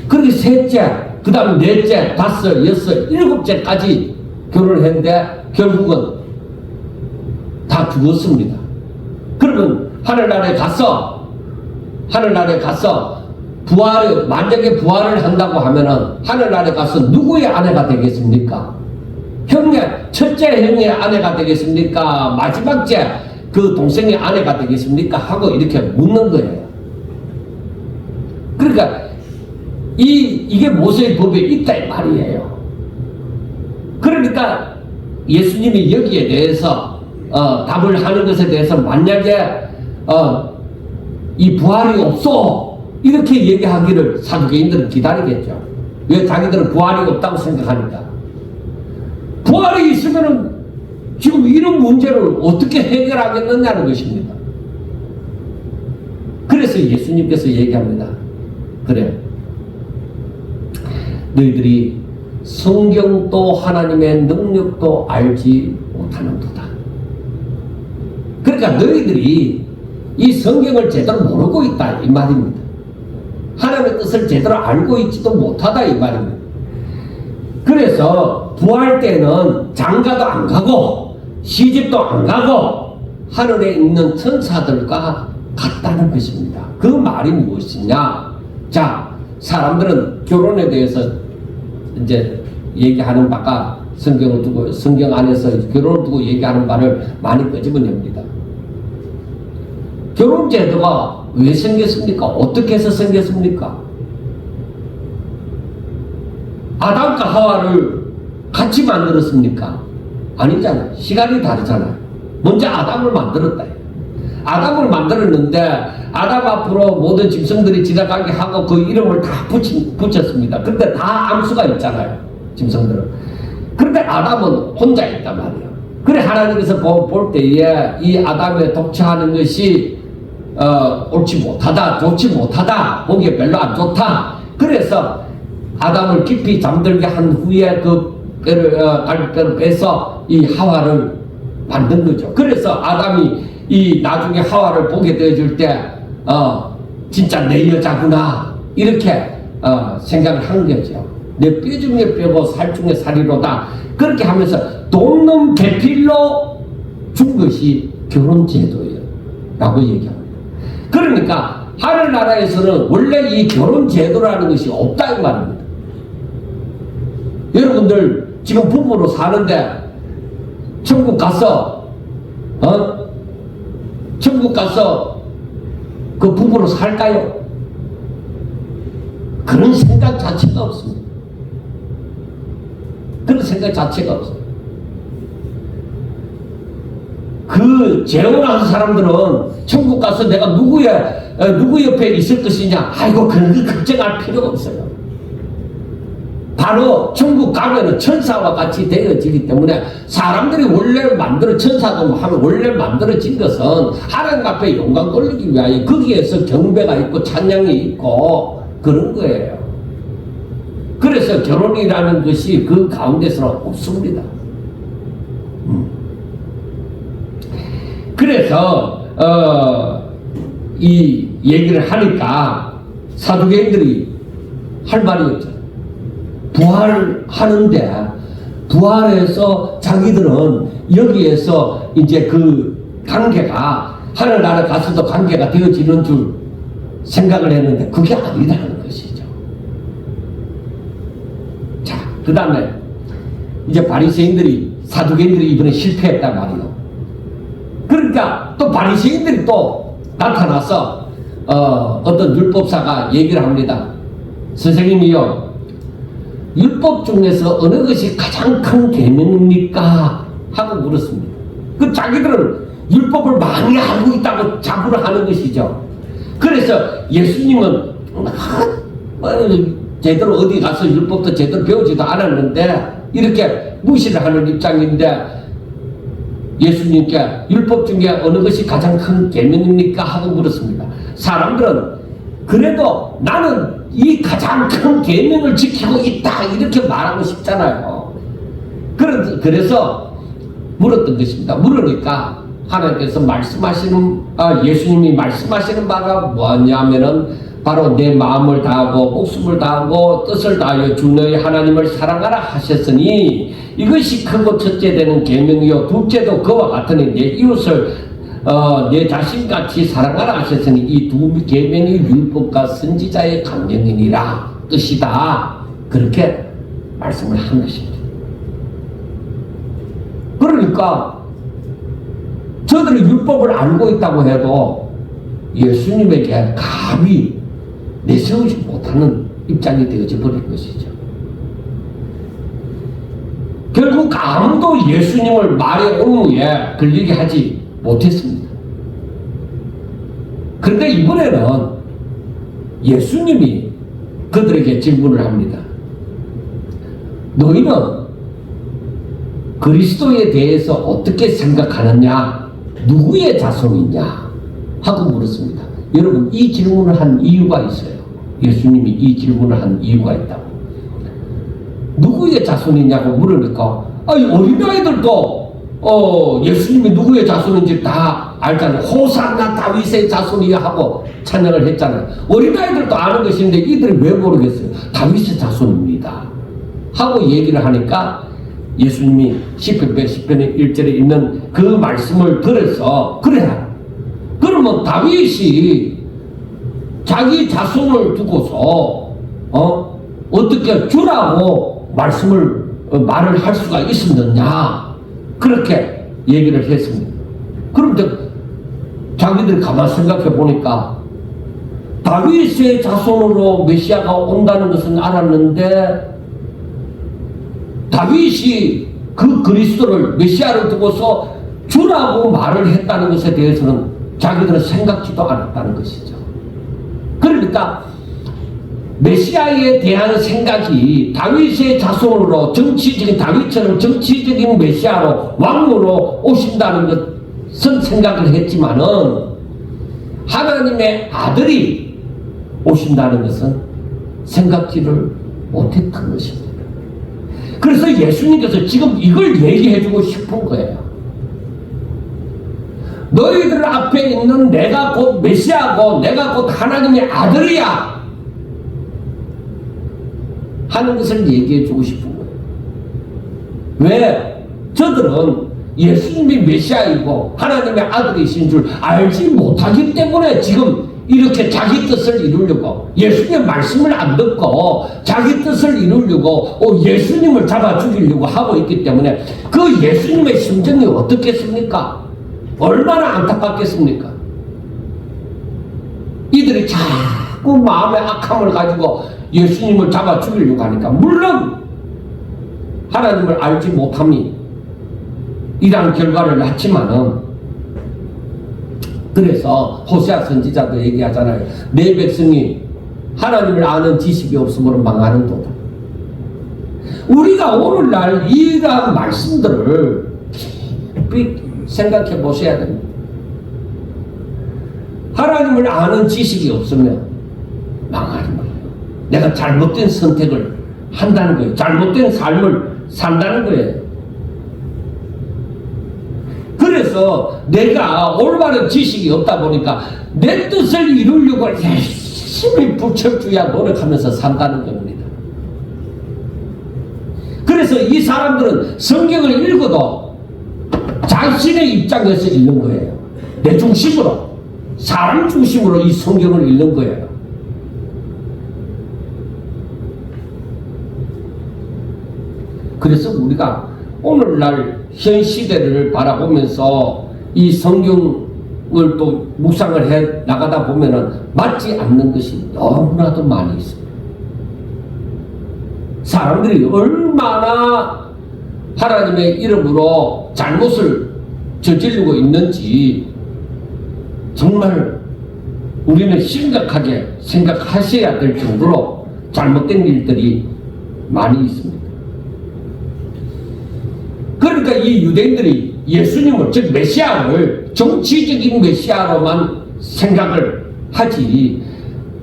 그렇게 셋째, 그 다음 넷째, 다섯, 여섯, 일곱째까지 결혼을 했는데 결국은 다 죽었습니다. 그러면 하늘나라에 가서 만약에 부활을 한다고 하면은 하늘나라에 가서 누구의 아내가 되겠습니까? 첫째 형의 아내가 되겠습니까? 마지막째 그 동생의 아내가 되겠습니까? 하고 이렇게 묻는 거예요. 그러니까 이게 모세의 법에 있다 이 말이에요. 그러니까 예수님이 여기에 대해서 답을 하는 것에 대해서 만약에 이 부활이 없어 이렇게 얘기하기를 사두개인들은 기다리겠죠. 왜? 자기들은 부활이 없다고 생각하니까. 부활이 있으면은 지금 이런 문제를 어떻게 해결하겠느냐는 것입니다. 그래서 예수님께서 얘기합니다. 그래, 너희들이 성경도 하나님의 능력도 알지 못하는도다. 그러니까 너희들이 이 성경을 제대로 모르고 있다 이 말입니다. 하나님의 뜻을 제대로 알고 있지도 못하다 이 말입니다. 그래서 부활 때는 장가도 안 가고 시집도 안 가고 하늘에 있는 천사들과 같다는 것입니다. 그 말이 무엇이냐? 자, 사람들은 결혼에 대해서 이제 얘기하는 바가 성경을 두고, 성경 안에서 결혼을 두고 얘기하는 바를 많이 끄집어냅니다. 결혼 제도가 왜 생겼습니까? 어떻게 해서 생겼습니까? 아담과 하와를 같이 만들었습니까? 아니잖아요. 시간이 다르잖아요. 먼저 아담을 만들었다. 아담을 만들었는데 아담 앞으로 모든 짐승들이 지나가게 하고 그 이름을 다 붙였습니다. 근데 다 암수가 있잖아요. 짐승들은. 그런데 아담은 혼자 있단 말이에요. 그래 하나님께서 볼 때에 이 아담의 독처하는 것이 옳지 못하다, 좋지 못하다, 보기에 별로 안 좋다. 그래서 아담을 깊이 잠들게 한 후에 그 갈비뼈를 빼서 이 하와를 만든 거죠. 그래서 아담이 이 나중에 하와를 보게 되어줄 때 진짜 내 여자구나 이렇게 생각을 한 거죠. 내 뼈 중에 뼈고 살 중에 살이로다. 그렇게 하면서 돕는 배필로 준 것이 결혼제도예요 라고 얘기합니다. 그러니까 하늘나라에서는 원래 이 결혼제도라는 것이 없다 이 말입니다. 여러분들 지금 부부로 사는데 천국 가서 천국 가서 그 부부로 살까요? 그런 생각 자체가 없습니다. 그런 생각 자체가 없어요. 그 재혼한 사람들은 천국 가서 내가 누구 옆에 있을 것이냐, 아이고 그런 거 걱정할 필요가 없어요. 바로 천국 가면은 천사와 같이 되어지기 때문에 사람들이 원래 천사도 하면 원래 만들어진 것은 하나님 앞에 영광 돌리기 위하여 거기에서 경배가 있고 찬양이 있고 그런 거예요. 그래서 결혼이라는 것이 그 가운데서는 없습니다. 그래서 이 얘기를 하니까 사두개인들이 할 말이 없죠. 부활하는데 부활해서 자기들은 여기에서 이제 그 관계가 하늘나라 가서도 관계가 되어지는 줄 생각을 했는데 그게 아니라는 것이죠. 자, 그 다음에 이제 바리새인들이 사두개인들이 이번에 실패했단 말이에요. 그러니까 또 바리새인들이 또 나타나서 어떤 율법사가 얘기를 합니다. 선생님이요, 율법 중에서 어느 것이 가장 큰 계명입니까? 하고 물었습니다. 그 자기들은 율법을 많이 알고 있다고 자부를 하는 것이죠. 그래서 예수님은 제대로 어디 가서 율법도 제대로 배우지도 않았는데 이렇게 무시를 하는 입장인데 예수님께 율법 중에 어느 것이 가장 큰 계명입니까? 하고 물었습니다. 사람들은 그래도 나는 이 가장 큰 계명을 지키고 있다 이렇게 말하고 싶잖아요. 그래서 물었던 것입니다. 물으니까 하나님께서 예수님이 말씀하시는 바가 뭐냐면은 바로 내 마음을 다하고 목숨을 다하고 뜻을 다하여 주 너희 하나님을 사랑하라 하셨으니 이것이 크고 첫째 되는 계명이요 둘째도 그와 같으니 내 이웃을 내 자신같이 사랑하라 하셨으니 이 두 계명이 율법과 선지자의 강령이니라 뜻이다. 그렇게 말씀을 한 것입니다. 그러니까 저들이 율법을 알고 있다고 해도 예수님에게 감히 내세우지 못하는 입장이 되어져 버린 것이죠. 결국 아무도 예수님을 말의 옹무에 걸리게 하지 못했습니다. 그런데 이번에는 예수님이 그들에게 질문을 합니다. 너희는 그리스도에 대해서 어떻게 생각하느냐? 누구의 자손이냐? 하고 물었습니다. 여러분, 이 질문을 한 이유가 있어요. 예수님이 이 질문을 한 이유가 있다고. 누구의 자손이냐고 물으니까 어린아이들도 예수님이 누구의 자손인지 다 알잖아요. 호산나 다윗의 자손이야 하고 찬양을 했잖아요. 어린아이들도 아는 것인데 이들이 왜 모르겠어요. 다윗의 자손입니다 하고 얘기를 하니까 예수님이 시편 110편의 1절에 있는 그 말씀을 들어서 그래, 그러면 다윗이 자기 자손을 두고서 어떻게 주라고 말을 할 수가 있었느냐, 그렇게 얘기를 했습니다. 그런데 자기들 가만 생각해 보니까 다윗의 자손으로 메시아가 온다는 것은 알았는데 다윗이 그 그리스도를 메시아를 두고서 주라고 말을 했다는 것에 대해서는 자기들은 생각지도 않았다는 것이죠. 그러니까 메시아에 대한 생각이 다윗의 자손으로 정치적인, 다윗처럼 정치적인 메시아로 왕으로 오신다는 것은 생각을 했지만은 하나님의 아들이 오신다는 것은 생각지를 못했던 것입니다. 그래서 예수님께서 지금 이걸 얘기해주고 싶은 거예요. 너희들 앞에 있는 내가 곧 메시아고 내가 곧 하나님의 아들이야 하는 것을 얘기해주고 싶은 거예요. 왜? 저들은 예수님이 메시아이고 하나님의 아들이신 줄 알지 못하기 때문에 지금 이렇게 자기 뜻을 이루려고, 예수님의 말씀을 안 듣고 자기 뜻을 이루려고 예수님을 잡아 죽이려고 하고 있기 때문에 그 예수님의 심정이 어떻겠습니까? 얼마나 안타깝겠습니까? 이들이 자꾸 마음의 악함을 가지고 예수님을 잡아 죽이려고 하니까 물론 하나님을 알지 못함이 이러한 결과를 낳지만은, 그래서 호세아 선지자도 얘기하잖아요. 내 백성이 하나님을 아는 지식이 없으므로 망하는도다. 우리가 오늘날 이러한 말씀들을 깊이 생각해 보셔야 됩니다. 하나님을 아는 지식이 없으면 망하는 거예요. 내가 잘못된 선택을 한다는 거예요. 잘못된 삶을 산다는 거예요. 그래서 내가 올바른 지식이 없다 보니까 내 뜻을 이루려고 열심히 부처주야 노력하면서 산다는 겁니다. 그래서 이 사람들은 성경을 읽어도 자신의 입장에서 읽는 거예요. 내 중심으로, 사람 중심으로 이 성경을 읽는 거예요. 그래서 우리가 오늘날 현 시대를 바라보면서 이 성경을 또 묵상을 해 나가다 보면은 맞지 않는 것이 너무나도 많이 있습니다. 사람들이 얼마나 하나님의 이름으로 잘못을 저지르고 있는지 정말 우리는 심각하게 생각하셔야 될 정도로 잘못된 일들이 많이 있습니다. 그러니까 이 유대인들이 예수님을, 즉 메시아를 정치적인 메시아로만 생각을 하지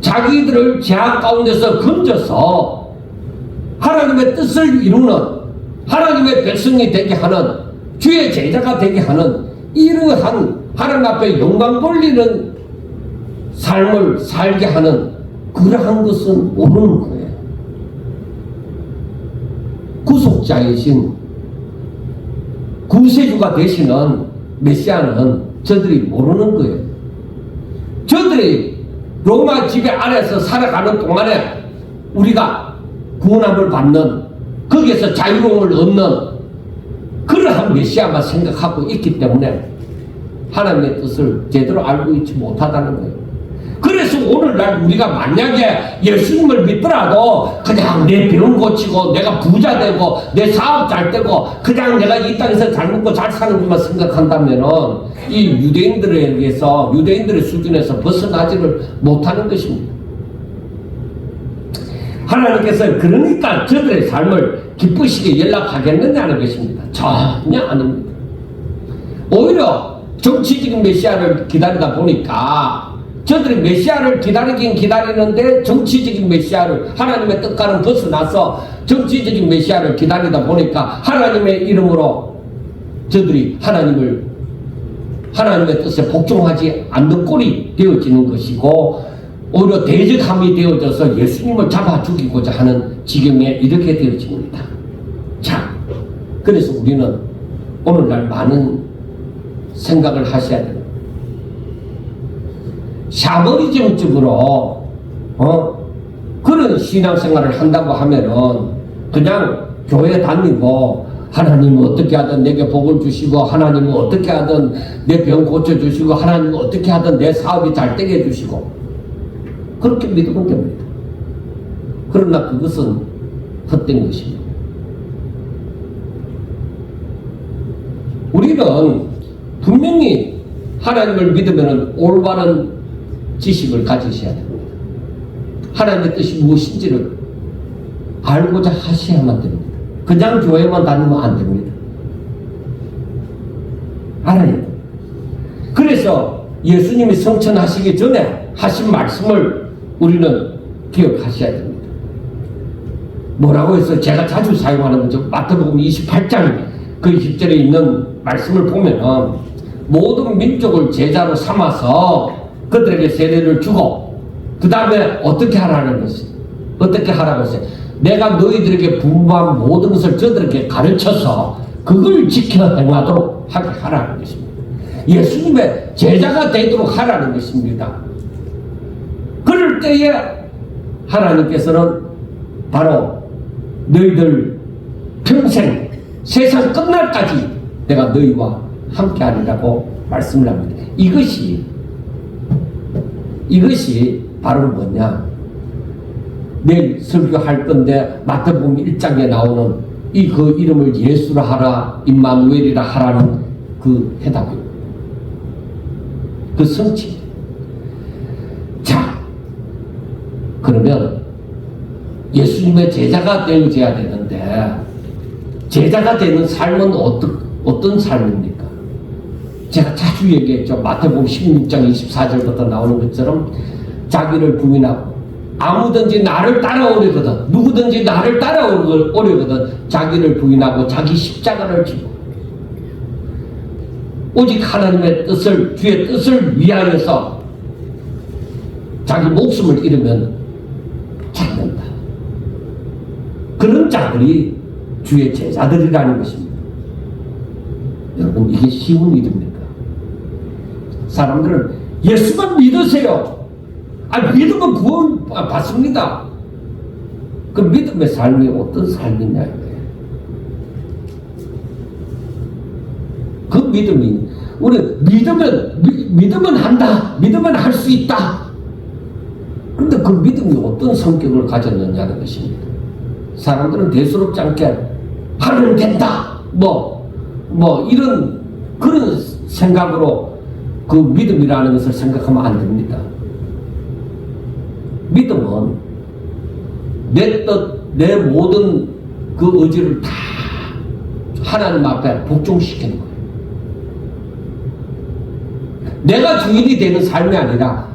자기들을 제약 가운데서 건져서 하나님의 뜻을 이루는, 하나님의 백성이 되게 하는, 주의 제자가 되게 하는 이러한 하나님 앞에 영광 돌리는 삶을 살게 하는 그러한 것은 모르는 거예요. 구속자이신 구세주가 되시는 메시아는 저들이 모르는 거예요. 저들이 로마 지배 아래서 살아가는 동안에 우리가 구원함을 받는, 거기에서 자유로움을 얻는 그러한 메시아만 생각하고 있기 때문에 하나님의 뜻을 제대로 알고 있지 못하다는 거예요. 그래서 오늘날 우리가 만약에 예수님을 믿더라도 그냥 내 병 고치고 내가 부자 되고 내 사업 잘 되고 그냥 내가 이 땅에서 잘 먹고 잘 사는 것만 생각한다면은 이 유대인들에게서, 유대인들의 수준에서 벗어나지를 못하는 것입니다. 하나님께서 그러니까 저들의 삶을 기쁘시게 연락하겠느냐는 것입니다. 전혀 아닙니다. 오히려 정치적인 메시아를 기다리다 보니까 저들이 메시아를 기다리긴 기다리는데 정치적인 메시아를, 하나님의 뜻과는 벗어나서 정치적인 메시아를 기다리다 보니까 하나님의 이름으로 저들이 하나님의 뜻에 복종하지 않는 꼴이 되어지는 것이고, 오히려 대적함이 되어져서 예수님을 잡아 죽이고자 하는 지경에 이렇게 되어집니다. 자, 그래서 우리는 오늘날 많은 생각을 하셔야 됩니다. 샤머니즘적으로 그런 신앙생활을 한다고 하면은 그냥 교회 다니고 하나님은 어떻게 하든 내게 복을 주시고 하나님은 어떻게 하든 내 병 고쳐주시고 하나님은 어떻게 하든 내 사업이 잘 되게 해주시고 그렇게 믿으면 됩니다. 그러나 그것은 헛된 것입니다. 우리는 분명히 하나님을 믿으면 올바른 지식을 가지셔야 됩니다. 하나님의 뜻이 무엇인지를 알고자 하셔야만 됩니다. 그냥 교회만 다니면 안 됩니다. 알아야 돼요. 그래서 예수님이 성천하시기 전에 하신 말씀을 우리는 기억하셔야 됩니다. 뭐라고 해서 제가 자주 사용하는 거죠. 마태복음 28장 그 20절에 있는 말씀을 보면은 모든 민족을 제자로 삼아서 그들에게 세례를 주고 그 다음에 어떻게 하라는 것이 어떻게 하라고 했어요. 내가 너희들에게 분부한 모든 것을 저들에게 가르쳐서 그걸 지켜 행하도록 하게 하라는 것입니다. 예수님의 제자가 되도록 하라는 것입니다. 그럴 때에 하나님께서는 바로 너희들 평생 세상 끝날까지 내가 너희와 함께하리라고 말씀을 합니다. 이것이 바로 뭐냐? 내일 설교할 건데 마태복음 1장에 나오는 그 이름을 예수라 하라 임마누엘이라 하라는 그 해답입니다. 그 성취. 자, 그러면 예수님의 제자가 되어야 되는데 제자가 되는 삶은 어떤 삶입니까? 제가 자주 얘기했죠. 마태복음 16장 24절부터 나오는 것처럼 자기를 부인하고 아무든지 나를 따라오려거든 누구든지 나를 따라오려거든 자기를 부인하고 자기 십자가를 지고 오직 하나님의 뜻을 주의 뜻을 위하여서 자기 목숨을 잃으면 찾는다. 그런 자들이 주의 제자들이라는 것입니다. 여러분 이게 쉬운 일입니까? 사람들은 예수만 믿으세요. 믿으면 구원 받습니다. 그 믿음의 삶이 어떤 삶이냐 이거예요. 그 믿음이 우리 믿으면 한다. 믿으면 할 수 있다. 그런데 그 믿음이 어떤 성격을 가졌느냐는 것입니다. 사람들은 대수롭지 않게 하면 된다. 이런 그런 생각으로 그 믿음이라는 것을 생각하면 안 됩니다. 믿음은 내 뜻, 내 모든 그 의지를 다 하나님 앞에 복종시키는 거예요. 내가 주인이 되는 삶이 아니라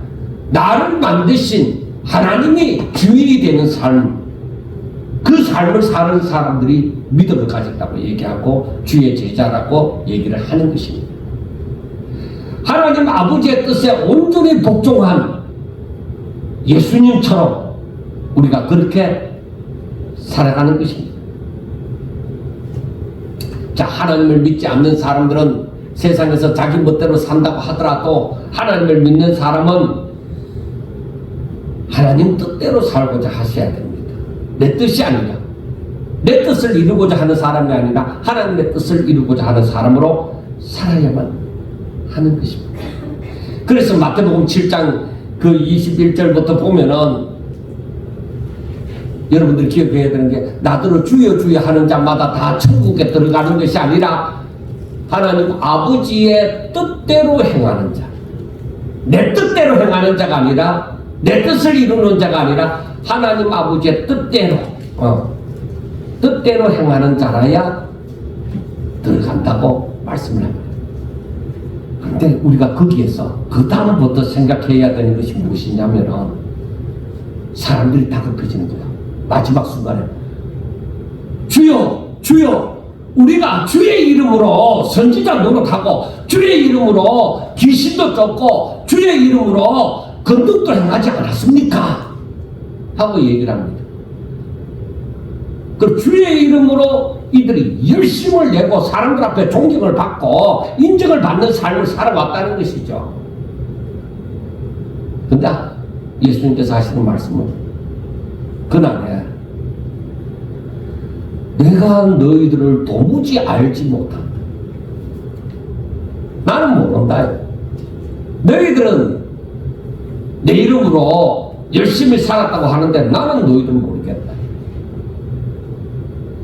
나를 만드신 하나님이 주인이 되는 삶, 그 삶을 사는 사람들이 믿음을 가졌다고 얘기하고 주의 제자라고 얘기를 하는 것입니다. 하나님 아버지의 뜻에 온전히 복종한 예수님처럼 우리가 그렇게 살아가는 것입니다. 자, 하나님을 믿지 않는 사람들은 세상에서 자기 멋대로 산다고 하더라도 하나님을 믿는 사람은 하나님 뜻대로 살고자 하셔야 됩니다. 내 뜻이 아니라 내 뜻을 이루고자 하는 사람이 아니라 하나님의 뜻을 이루고자 하는 사람으로 살아야만 하는 것입니다. 그래서 마태복음 7장 그 21절부터 보면은 여러분들이 기억해야 되는 게 나더러 주여 주여 하는 자마다 다 천국에 들어가는 것이 아니라 하나님 아버지의 뜻대로 행하는 자, 내 뜻대로 행하는 자가 아니라 내 뜻을 이루는 자가 아니라 하나님 아버지의 뜻대로 뜻대로 행하는 자라야 들어간다고 말씀을 합니다. 그런데 우리가 거기에서 그 다음부터 생각해야 되는 것이 무엇이냐면은 사람들이 다급해지는 거야. 마지막 순간에 주여 주여 우리가 주의 이름으로 선지자 노릇하고 주의 이름으로 귀신도 쫓고 주의 이름으로 건축도 행하지 않았습니까? 하고 얘기를 합니다. 그 주의 이름으로 이들이 열심을 내고 사람들 앞에 존경을 받고 인정을 받는 삶을 살아왔다는 것이죠. 근데 예수님께서 하시는 말씀은 그날에 내가 너희들을 도무지 알지 못한다. 나는 모른다. 너희들은 내 이름으로 열심히 살았다고 하는데 나는 너희들은 모르겠다.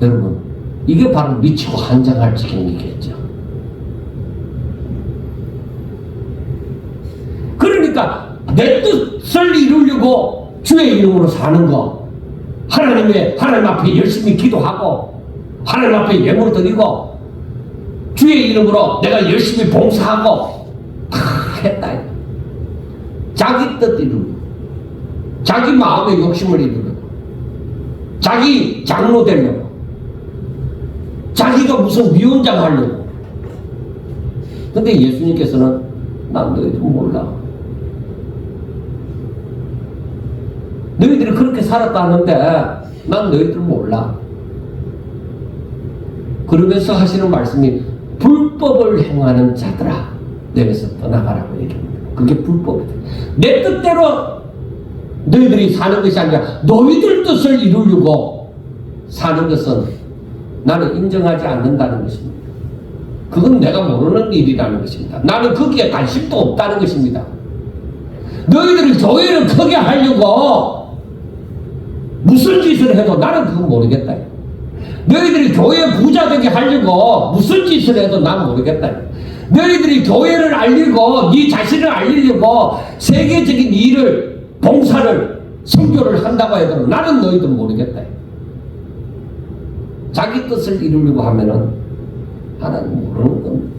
여러분, 이게 바로 미치고 한장할 지경이겠죠. 그러니까 내 뜻을 이루려고 주의 이름으로 사는 거, 하나님 앞에 열심히 기도하고 하나님 앞에 예물 드리고 주의 이름으로 내가 열심히 봉사하고 다 했다. 자기 뜻 이루고 자기 마음의 욕심을 이루려고 자기 장로 되려고 자기가 무슨 위원장 하려고. 근데 예수님께서는 난 너희들 몰라. 너희들이 그렇게 살았다는데 난 너희들 몰라. 그러면서 하시는 말씀이 불법을 행하는 자들아 내게서 떠나가라고 얘기합니다. 그게 불법이다. 내 뜻대로 너희들이 사는 것이 아니라 너희들 뜻을 이루려고 사는 것은 나는 인정하지 않는다는 것입니다. 그건 내가 모르는 일이라는 것입니다. 나는 거기에 관심도 없다는 것입니다. 너희들이 교회를 크게 하려고 무슨 짓을 해도 나는 그건 모르겠다. 너희들이 교회 부자 되게 하려고 무슨 짓을 해도 나는 모르겠다. 너희들이 교회를 알리고 네 자신을 알리려고 세계적인 일을 봉사를 선교를 한다고 해도 나는 너희들 모르겠다. 자기 뜻을 이루려고 하면은 하나님 모르는 겁니다.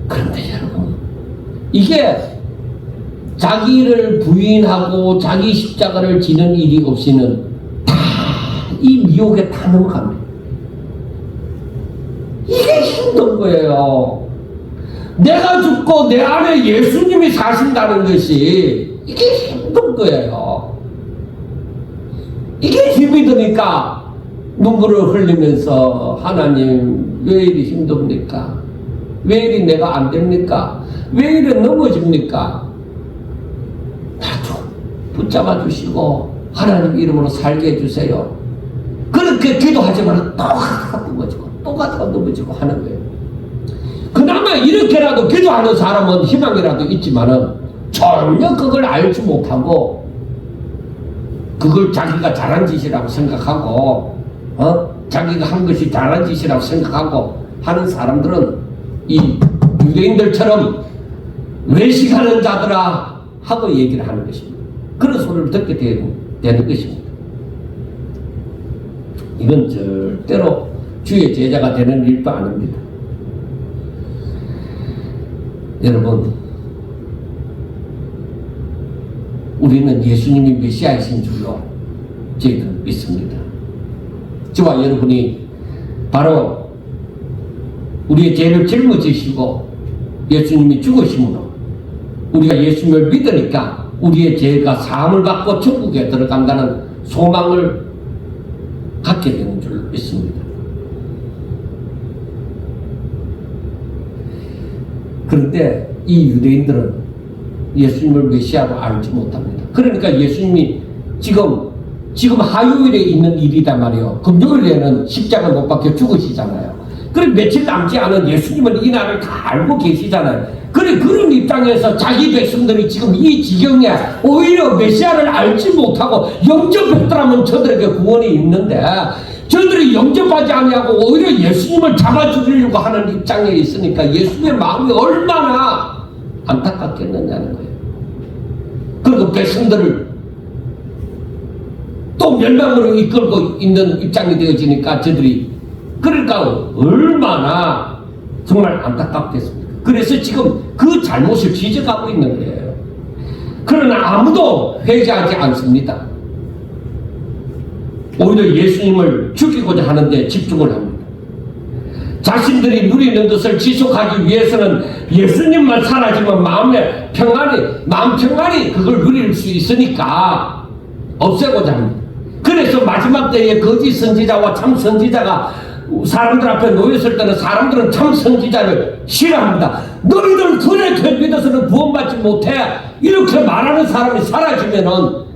그런데 여러분, 이게 자기를 부인하고 자기 십자가를 지는 일이 없이는 다 이 미혹에 다 넘어갑니다. 이게 힘든 거예요. 내가 죽고 내 안에 예수님이 사신다는 것이 이게 힘든 거예요. 이게 힘이 드니까 눈물을 흘리면서 하나님 왜 이리 힘듭니까? 왜 이리 내가 안 됩니까? 왜 이리 넘어집니까? 나도 붙잡아 주시고 하나님 이름으로 살게 해주세요. 그렇게 기도하지만 또 가다가 넘어지고 또 가다가 넘어지고 하는 거예요. 그나마 이렇게라도 기도하는 사람은 희망이라도 있지만은 전혀 그걸 알지 못하고 그걸 자기가 잘한 짓이라고 생각하고 자기가 한 것이 잘한 짓이라고 생각하고 하는 사람들은 이 유대인들처럼 외식하는 자들아 하고 얘기를 하는 것입니다. 그런 소리를 듣게 되는 것입니다. 이건 절대로 주의 제자가 되는 일도 아닙니다. 여러분, 우리는 예수님이 메시아이신 줄로 저희들은 믿습니다. 저와 여러분이 바로 우리의 죄를 짊어지시고 예수님이 죽으심으로 우리가 예수님을 믿으니까 우리의 죄가 사함을 받고 천국에 들어간다는 소망을 갖게 되는 줄 믿습니다. 그런데 이 유대인들은 예수님을 메시아로 알지 못합니다. 그러니까 예수님이 지금 화요일에 있는 일이단 말이에요. 금요일에는 십자가 못 박혀 죽으시잖아요. 그럼 며칠 남지 않은 예수님은 이 날을 다 알고 계시잖아요. 그런 입장에서 자기 백성들이 지금 이 지경에 오히려 메시아를 알지 못하고 영접했더라면 저들에게 구원이 있는데 저들이 영접하지 아니하고 오히려 예수님을 잡아주려고 하는 입장에 있으니까 예수님의 마음이 얼마나 안타깝겠느냐는 거예요. 그리고 백성들을 또 멸망으로 이끌고 있는 입장이 되어지니까 저들이 그러니까 얼마나 정말 안타깝겠습니까? 그래서 지금 그 잘못을 지적하고 있는 거예요. 그러나 아무도 회개하지 않습니다. 오히려 예수님을 죽이고자 하는데 집중을 합니다. 자신들이 누리는 것을 지속하기 위해서는 예수님만 사라지면 마음 평안이 그걸 누릴 수 있으니까 없애고자 합니다. 그래서 마지막 때에 거짓 선지자와 참 선지자가 사람들 앞에 놓였을 때는 사람들은 참 선지자를 싫어합니다. 너희들 그렇게 믿어서는 구원받지 못해, 이렇게 말하는 사람이 사라지면은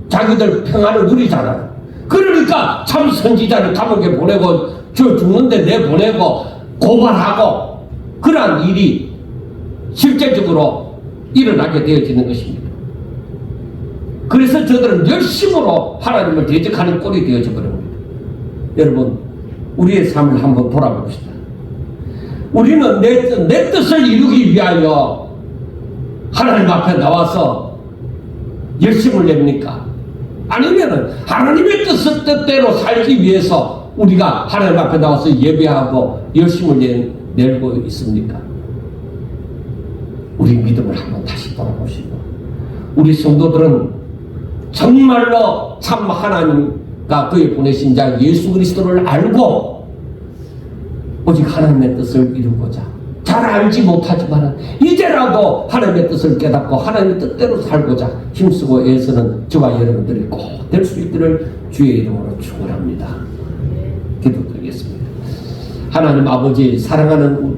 자기들 평안을 누리잖아요. 그러니까 참 선지자를 감옥에 보내고 저 죽는데 내보내고 고발하고 그러한 일이 실제적으로 일어나게 되어지는 것입니다. 그래서 저들은 열심으로 하나님을 대적하는 꼴이 되어져 버립니다. 여러분, 우리의 삶을 한번 돌아봅시다. 우리는 내 뜻을 이루기 위하여 하나님 앞에 나와서 열심을 냅니까? 아니면은 하나님의 뜻대로 살기 위해서 우리가 하나님 앞에 나와서 예배하고 열심을 내고 있습니까? 우리 믿음을 한번 다시 돌아보시고, 우리 성도들은 정말로 참 하나님과 그의 보내신 자 예수 그리스도를 알고 오직 하나님의 뜻을 이루고자, 잘 알지 못하지만 이제라도 하나님의 뜻을 깨닫고 하나님의 뜻대로 살고자 힘쓰고 애쓰는 저와 여러분들이 꼭 될 수 있기를 주의 이름으로 축원합니다. 기도드리겠습니다. 하나님 아버지, 사랑하는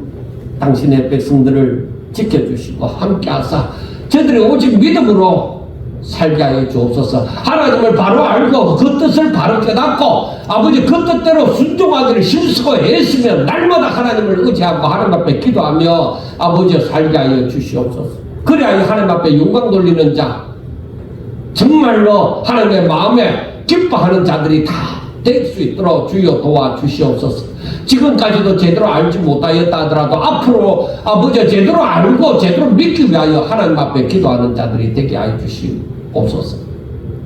당신의 백성들을 지켜주시고 함께하사 저들이 오직 믿음으로 살게 하여 주옵소서. 하나님을 바로 알고 그 뜻을 바로 깨닫고 아버지 그 뜻대로 순종하기를 힘쓰고 애쓰며 날마다 하나님을 의지하고 하나님 앞에 기도하며 아버지 살게 하여 주시옵소서. 그래야 하나님 앞에 영광 돌리는 자, 정말로 하나님의 마음에 기뻐하는 자들이 다 될 수 있도록 주여 도와주시옵소서. 지금까지도 제대로 알지 못하였다 하더라도 앞으로 아버지 제대로 알고 제대로 믿기 위하여 하나님 앞에 기도하는 자들이 되게 하여 주시옵소서.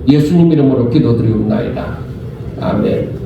예수님 이름으로 기도드리옵나이다. 아멘.